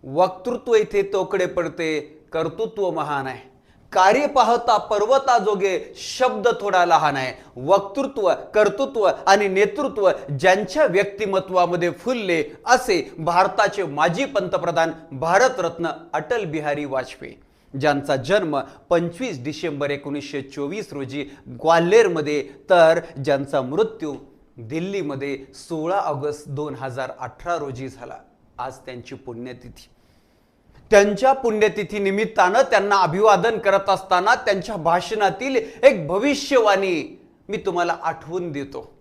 वक्तृत्व इथे तोकडे पडते, कर्तृत्व महान आहे. कार्य पाहता पर्वताजोगे, शब्द थोडा लहान आहे. वक्तृत्व, कर्तृत्व आणि नेतृत्व ज्यांच्या व्यक्तिमत्वामध्ये फुलले असे भारताचे माजी पंतप्रधान भारतरत्न अटल बिहारी वाजपेयी, ज्यांचा जन्म 25 डिसेंबर 1924 रोजी ग्वाल्हेरमध्ये, तर ज्यांचा मृत्यू दिल्लीमध्ये 16 ऑगस्ट 2018 रोजी झाला. आज त्यांची पुण्यतिथी. त्यांच्या पुण्यतिथी निमित्तानं त्यांना अभिवादन करत असताना त्यांच्या भाषणातील एक भविष्यवाणी मी तुम्हाला आठवून देतो.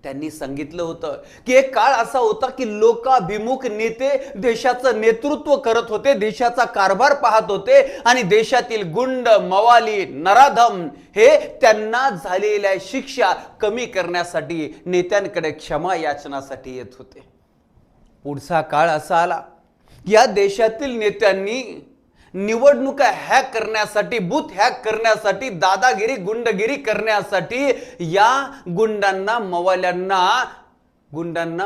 त्यांनी सांगितलं होतं की एक काळ असा होता की लोकाभिमुख नेते देशाचं नेतृत्व करत होते, देशाचा कारभार पाहत होते आणि देशातील गुंड, मवाली, नराधम हे त्यांना झालेल्या शिक्षा कमी करण्यासाठी नेत्यांकडे क्षमा याचनासाठी येत होते. पुढचा काळ असा आला, या देशातील नेत्यांनी निवडणुका हॅक करण्यासाठी, बूथ हॅक करण्यासाठी, दादागिरी, गुंडगिरी करण्यासाठी या गुंडांना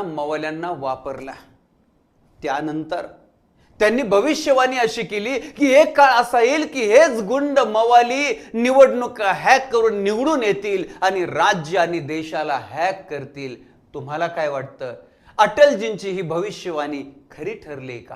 मवाल्यांना वापरला. त्यानंतर त्यांनी भविष्यवाणी अशी केली की एक काळ असा येईल की हेच गुंड, मवाली निवडणुका हॅक करून निवडून येतील आणि राज्य आणि देशाला हॅक करतील. तुम्हाला काय वाटतं, अटलजींची ही भविष्यवाणी खरी ठरली का?